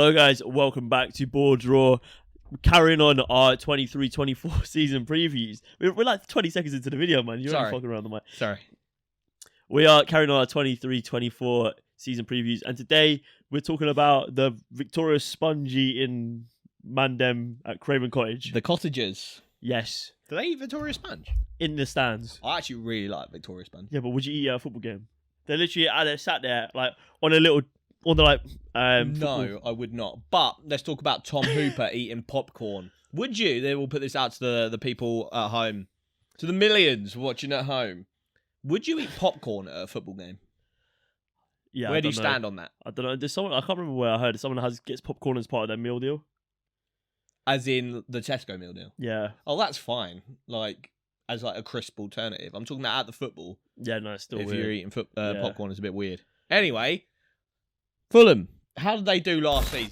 Hello guys, welcome back to BoreDraw. Carrying on our 23-24 season previews. We're like 20 seconds into the video, man. You're only fucking around the mic. Sorry. We are carrying on our 23-24 season previews, and today we're talking about the victorious Spongy in Mandem at Craven Cottage. The Cottagers. Yes. Do they eat Victoria Sponge? In the stands. I actually really like Victoria Sponge. Yeah, but would you eat at a football game? They're literally sat there like on the No, football. I would not. But let's talk about Tom Hooper eating popcorn. Would you? They will put this out to the people at home, to the millions watching at home. Would you eat popcorn at a football game? Yeah. Where do you stand on that? I don't know. There's someone, I can't remember where I heard it. Someone gets popcorn as part of their meal deal. As in the Tesco meal deal? Yeah. Oh, that's fine. Like, as like a crisp alternative. I'm talking about at the football. Yeah, no, it's still if weird. you're eating popcorn, it's a bit weird. Anyway, Fulham. How did they do last season?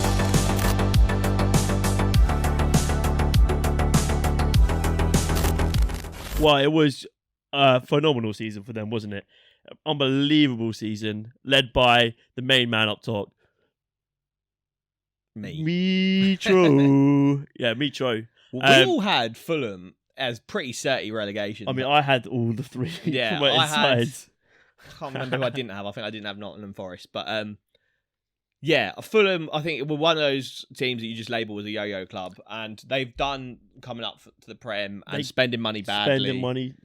Well, it was a phenomenal season for them, wasn't it? Unbelievable season, led by the main man up top. Mitro. Yeah, Mitro. Well, we all had Fulham as pretty certy relegation. I mean, I had all the three. Yeah, from my sides. I can't remember who I didn't have. I think I didn't have Nottingham Forest. But yeah, Fulham, I think, were one of those teams that you just label as a yo-yo club. And they've done coming up to the Prem and spending money badly. Spending money.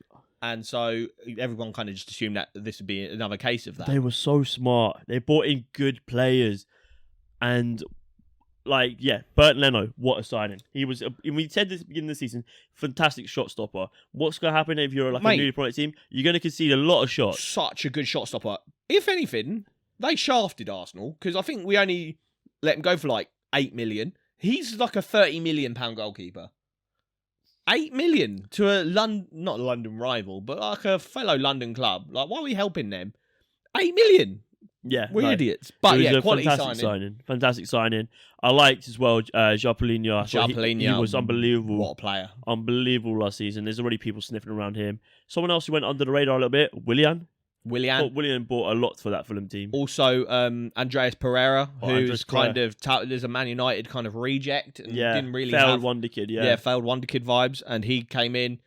And so everyone kind of just assumed that this would be another case of that. They were so smart. They brought in good players. And, like, yeah, Bert Leno, what a signing. He was, we said this at the beginning of the season, fantastic shot stopper. What's going to happen if you're like a newly promoted team? You're going to concede a lot of shots. Such a good shot stopper. If anything, they shafted Arsenal because I think we only let him go for like 8 million. He's like a £30 million goalkeeper. 8 million to a not a London rival, but like a fellow London club. Like, why are we helping them? 8 million. Yeah, we're idiots. But yeah, quality fantastic signing. I liked as well Jarpolino. He was unbelievable. What a player. Unbelievable last season. There's already people sniffing around him. Someone else who went under the radar a little bit, Willian bought a lot for that Fulham team. Also, Andreas Pereira, who's kind of touted as a Man United kind of reject and didn't really failed wonder kid. Failed wonder kid vibes, and he came in,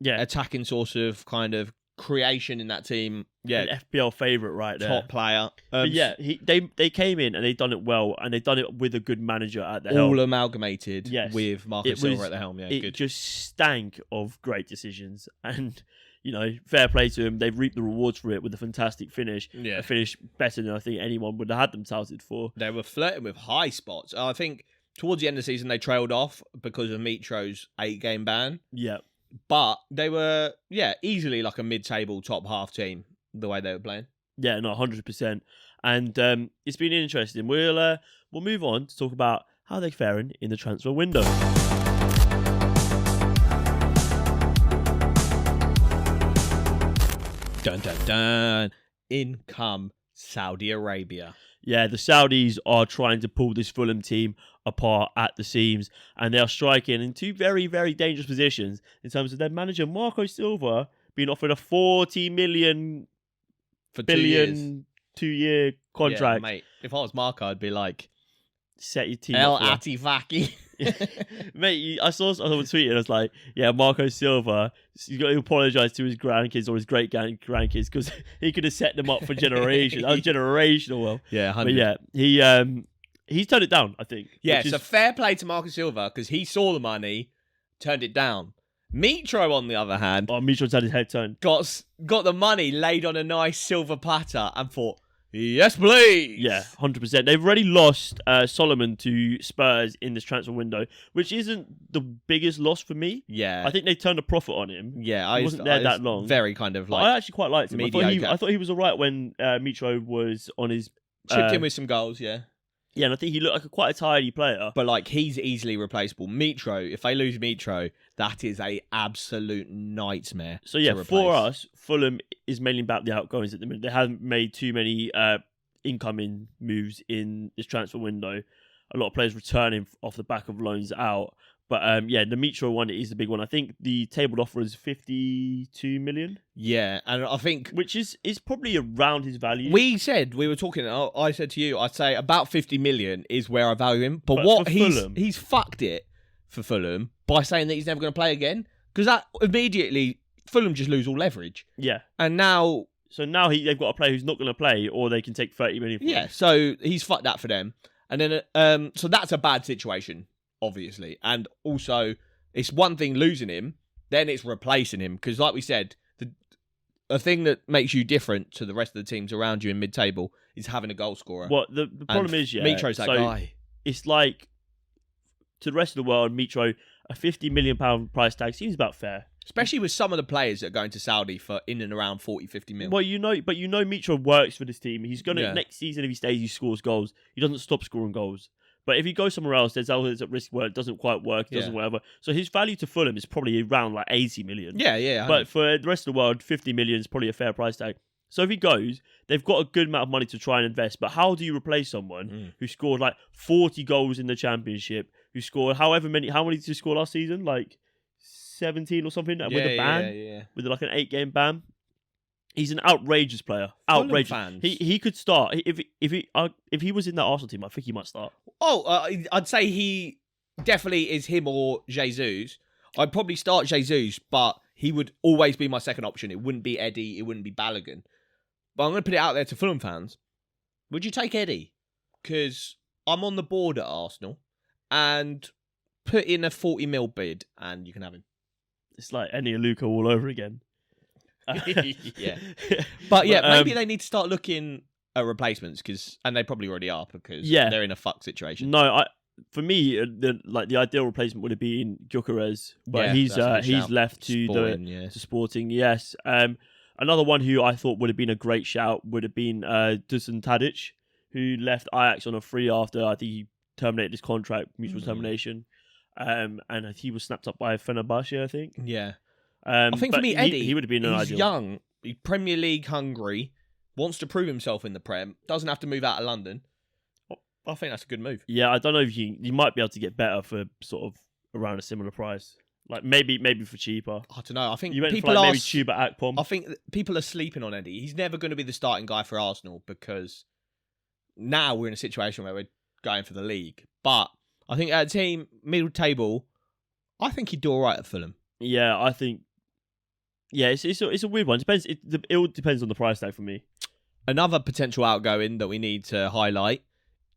attacking sort of kind of creation in that team. Yeah, an FPL favourite right there, top player. But yeah, they came in and they done it well, and they done it with a good manager at the helm. All amalgamated with Marco Silva at the helm. Yeah, it just stank of great decisions and. You know, fair play to him. They've reaped the rewards for it with a fantastic finish. Yeah. A finish better than I think anyone would have had them touted for. They were flirting with high spots. I think towards the end of the season, they trailed off because of Mitro's 8-game ban. Yeah. But they were, easily like a mid-table top half team, the way they were playing. Yeah, no, 100%. And it's been interesting. We'll move on to talk about how they're faring in the transfer window. Dun, dun, dun. In come Saudi Arabia. Yeah, the Saudis are trying to pull this Fulham team apart at the seams, and they are striking in two very, very dangerous positions in terms of their manager, Marco Silva, being offered a 40 million for billion 2-year contract. Yeah, mate, if I was Marco, I'd be like, set your team El up. Atifaki. Mate, I saw someone tweet and I was like, yeah, Marco Silva, he's got to apologise to his grandkids or his great-grandkids because he could have set them up for generations. That was generational wealth. Yeah, 100. But yeah, he's turned it down, I think. Yeah, so fair play to Marco Silva because he saw the money, turned it down. Mitro, on the other hand... Mitro's had his head turned. Got the money laid on a nice silver platter and thought... Yes, please. Yeah, 100%. They've already lost Solomon to Spurs in this transfer window, which isn't the biggest loss for me. Yeah. I think they turned a profit on him. Yeah, he wasn't there that long. Very kind of like. I actually quite liked him. Mediocre. I thought he was all right when Mitro was on his. Chipped in with some goals, yeah. Yeah, and I think he looked like quite a tidy player. But like, he's easily replaceable. Mitro, if they lose Mitro, that is a absolute nightmare. So yeah, for us, Fulham is mainly about the outgoings at the minute. They haven't made too many incoming moves in this transfer window. A lot of players returning off the back of loans out. But yeah, the Mitro one is the big one. I think the tabled offer is 52 million, Yeah, and I think which is probably around his value. we were talking. I said to you, I'd say about 50 million is where I value him. But for he's Fulham- he's fucked it for Fulham by saying that he's never going to play again, because that immediately Fulham just lose all leverage. Yeah. And now, So now they've got a player who's not going to play, or they can take 30 million. For yeah, him. so he's fucked that for them. And then, so that's a bad situation, obviously. And also, it's one thing losing him, then it's replacing him. Because like we said, a thing that makes you different to the rest of the teams around you in mid-table is having a goal scorer. Well, the problem is, yeah, Mitro's that guy. It's like, to the rest of the world, Mitro, a £50 million price tag seems about fair. Especially with some of the players that are going to Saudi for in and around 40, 50 mil. Well, Mitro works for this team. He's going to, next season, if he stays, he scores goals. He doesn't stop scoring goals. But if he goes somewhere else, there's always at risk where it doesn't quite work, doesn't whatever. So his value to Fulham is probably around like 80 million. Yeah. But for the rest of the world, 50 million is probably a fair price tag. So if he goes, they've got a good amount of money to try and invest. But how do you replace someone who scored like 40 goals in the Championship, who scored how many did he score last season? Like 17 or something with a ban, with like an 8-game ban. He's an outrageous player. Outrageous. Fans. He could start if he was in that Arsenal team. I think he might start. I'd say he definitely is him or Jesus. I'd probably start Jesus, but he would always be my second option. It wouldn't be Eddie. It wouldn't be Balogun. But I'm going to put it out there to Fulham fans. Would you take Eddie? Because I'm on the board at Arsenal, and put in a 40 mil bid, and you can have him. It's like Eni Luca all over again. Yeah. But yeah, maybe they need to start looking at replacements, and they probably already are, because they're in a fuck situation. No, for me, the ideal replacement would have been Gyökeres, but he's left to Sporting, Sporting. Yes. Another one who I thought would have been a great shout would have been Dusan Tadic, who left Ajax on a free after I think he terminated his contract, mutual termination. And he was snapped up by Fenerbahce, I think. Yeah. I think for me, Eddie, he would have been an he's ideal. young, he's Premier League hungry, wants to prove himself in the Prem, doesn't have to move out of London. I think that's a good move. Yeah, I don't know if you might be able to get better for sort of around a similar price. Like maybe for cheaper. I don't know. I think you went people for maybe Chuba Akpom. I think people are sleeping on Eddie. He's never going to be the starting guy for Arsenal, because now we're in a situation where we're going for the league. But I think at a team middle table, I think he'd do all right at Fulham. Yeah, I think. Yeah, it's a weird one. It all depends on the price tag for me. Another potential outgoing that we need to highlight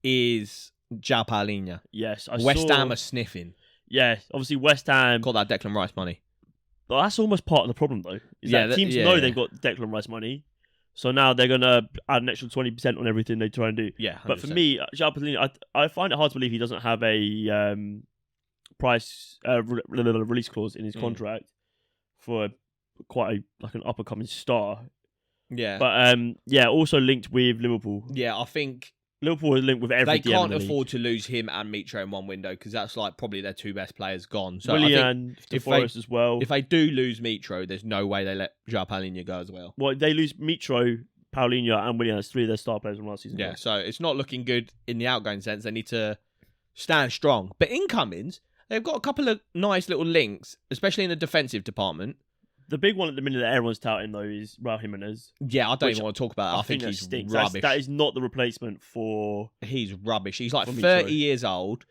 is João Paulinho. Yes, West Ham are sniffing. Yeah, obviously West Ham got that Declan Rice money. But that's almost part of the problem, though. That teams know they've got Declan Rice money, so now they're gonna add an extra 20% on everything they try and do. Yeah, 100%. But for me, João Paulinho, I find it hard to believe he doesn't have a price release clause in his contract for quite an up and coming star. Yeah, but also linked with Liverpool. Yeah, I think Liverpool is linked with every. They can't afford to lose him and Mitro in one window, because that's like probably their two best players gone. So Willian to Forest as well. If they do lose Mitro, there's no way they let João Paulinho go as well. Well, they lose Mitro, Paulinho, and Willian as three of their star players from last season. Yeah, so it's not looking good in the outgoing sense. They need to stand strong. But incomings, they've got a couple of nice little links, especially in the defensive department. The big one at the minute that everyone's touting, though, is Raul Jimenez. Yeah, I don't even want to talk about it. I think he's stinks. rubbish. That is not the replacement for... He's rubbish. He's like 30 years old.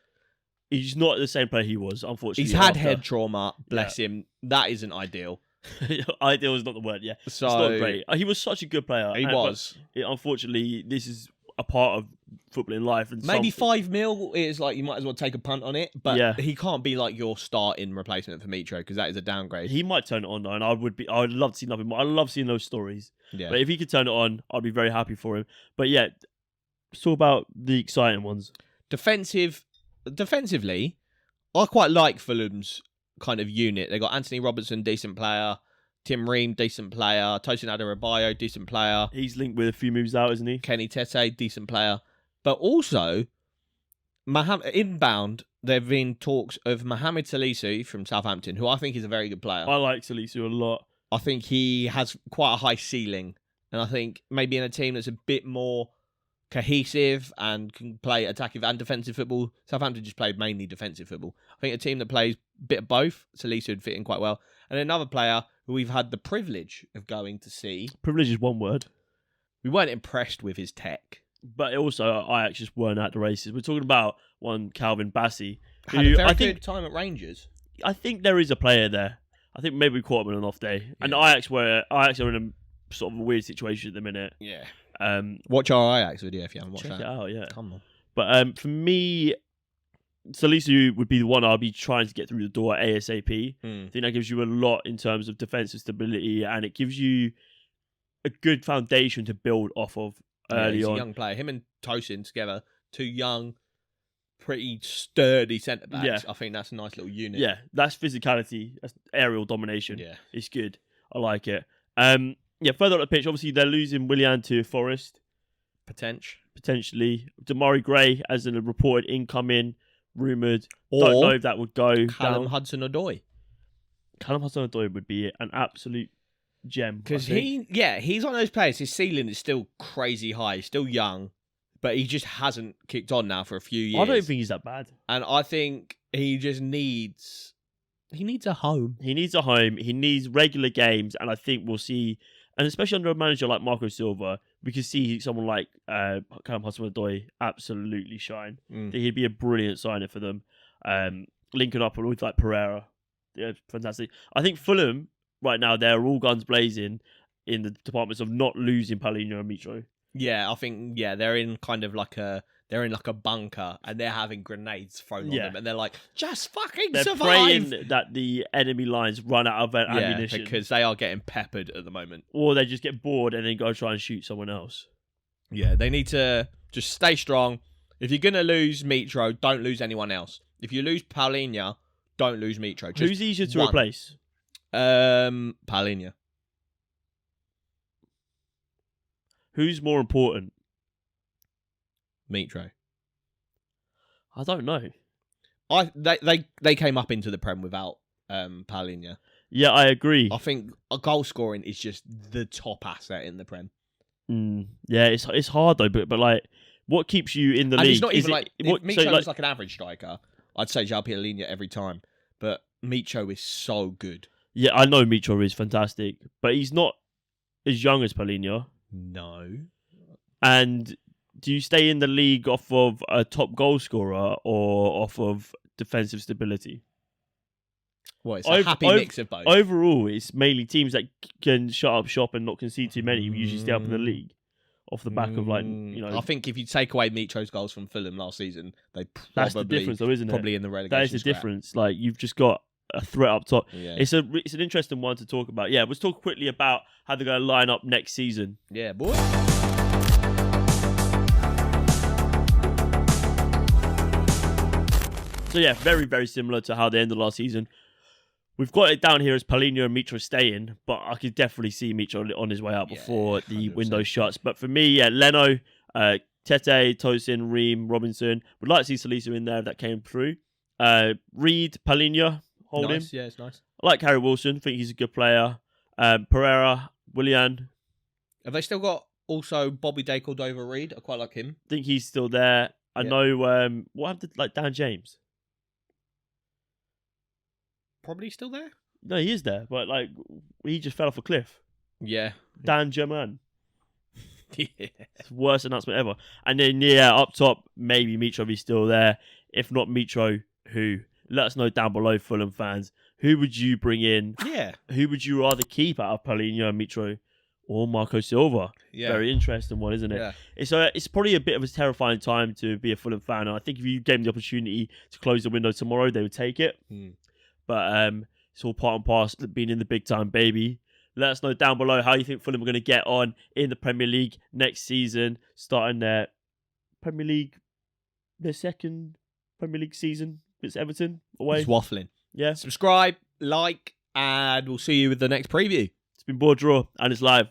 He's not the same player he was, unfortunately. He's had head trauma, bless him. That isn't ideal. Ideal is not the word, yeah. So, it's not great. He was such a good player. He was. Unfortunately, this is a part of football in life. And maybe 5 mil is like, you might as well take a punt on it, but he can't be like your starting replacement for Mitro, because that is a downgrade. He might turn it on, though, and I would love to see nothing more. I love seeing those stories. Yeah. But if he could turn it on, I'd be very happy for him. But yeah, let's talk about the exciting ones. Defensively, I quite like Fulham's kind of unit. They got Anthony Robertson, decent player. Tim Ream, decent player. Tosin Adarabioyo, decent player. He's linked with a few moves out, isn't he? Kenny Tete, decent player. But also, inbound, there have been talks of Mohamed Salisu from Southampton, who I think is a very good player. I like Salisu a lot. I think he has quite a high ceiling. And I think maybe in a team that's a bit more cohesive and can play attacking and defensive football. Southampton just played mainly defensive football. I think a team that plays a bit of both, Salisu would fit in quite well. And another player who we've had the privilege of going to see. Privilege is one word. We weren't impressed with his tech. But also, Ajax just weren't at the races. We're talking about one Calvin Bassey. Had a very good time at Rangers. I think there is a player there. I think maybe we caught him on an off day. Yeah. And Ajax are in a sort of a weird situation at the minute. Yeah. Watch our Ajax video if you haven't watched that. Check it out, yeah. Come on. But for me, Salisu would be the one I'll be trying to get through the door ASAP. I think that gives you a lot in terms of defensive stability, and it gives you a good foundation to build off of early he's on. A young player. Him and Tosin together, two young, pretty sturdy centre backs. Yeah. I think that's a nice little unit. Yeah, that's physicality, that's aerial domination. Yeah, it's good. I like it. Further up the pitch, obviously they're losing Willian to Forest. Potentially. Damari Gray as a reported incoming, rumoured. Don't know if that would go Callum down. Hudson-Odoi. Callum Hudson-Odoi would be an absolute gem. Because he's one of those players, his ceiling is still crazy high, he's still young, but he just hasn't kicked on now for a few years. I don't think he's that bad. And I think he just needs... He needs a home. He needs a home. He needs regular games, and I think we'll see... And especially under a manager like Marco Silva, we can see someone like Callum Hudson-Odoi absolutely shine. I think he'd be a brilliant signer for them. Linking up with like Pereira. Yeah, fantastic. I think Fulham, right now, they're all guns blazing in the departments of not losing Paulinho and Mitro. Yeah, I think, they're in kind of like a... They're in like a bunker and they're having grenades thrown on them and they're like, just fucking survive. They're praying that the enemy lines run out of ammunition. Because they are getting peppered at the moment. Or they just get bored and then go try and shoot someone else. Yeah, they need to just stay strong. If you're going to lose Mitro, don't lose anyone else. If you lose Paulinho, don't lose Mitro. Who's easier to replace? Paulinho. Who's more important? Mitro. I don't know. They came up into the Prem without Paulinho. Yeah, I agree. I think goal scoring is just the top asset in the Prem. Yeah, it's hard though, but like, what keeps you in the league? It's not even like if Mitro was like an average striker, I'd say João Paulinho every time. But Mitro is so good. Yeah, I know Mitro is fantastic, but he's not as young as Paulinho. No. And do you stay in the league off of a top goal scorer or off of defensive stability? Well, it's a happy mix of both. Overall, it's mainly teams that can shut up shop and not concede too many. We usually stay up in the league off the back of I think if you take away Mitro's goals from Fulham last season, they probably that's the difference, though, isn't it? Probably in the relegation. That is the difference. Like you've just got a threat up top. Yeah. It's an interesting one to talk about. Yeah, let's talk quickly about how they're going to line up next season. Yeah, boy. So yeah, very, very similar to how they ended last season. We've got it down here as Paulinho and Mitro staying, but I could definitely see Mitro on his way out before the window shuts. But for me, Leno, Tete, Tosin, Ream, Robinson. Would like to see Salisu in there if that came through. Reed, Paulinho, hold him. Yeah, it's nice. I like Harry Wilson. Think he's a good player. Pereira, Willian. Have they still got also Bobby De Cordova-Reid? I quite like him. Think he's still there. I know what happened to Dan James? Probably still there? No, he is there, but like he just fell off a cliff. Yeah. Dan German. Yeah. It's the worst announcement ever. And then up top, maybe Mitro be still there. If not Mitro, who? Let us know down below, Fulham fans. Who would you bring in? Yeah. Who would you rather keep out of Paulinho and Mitro or Marco Silva? Yeah. Very interesting one, isn't it? Yeah. It's probably a bit of a terrifying time to be a Fulham fan. And I think if you gave them the opportunity to close the window tomorrow, they would take it. But it's all part and parcel of being in the big time, baby. Let us know down below how you think Fulham are going to get on in the Premier League next season, starting their second Premier League season. It's Everton away. It's waffling. Yeah. Subscribe, like, and we'll see you with the next preview. It's been BoreDraw, and it's live.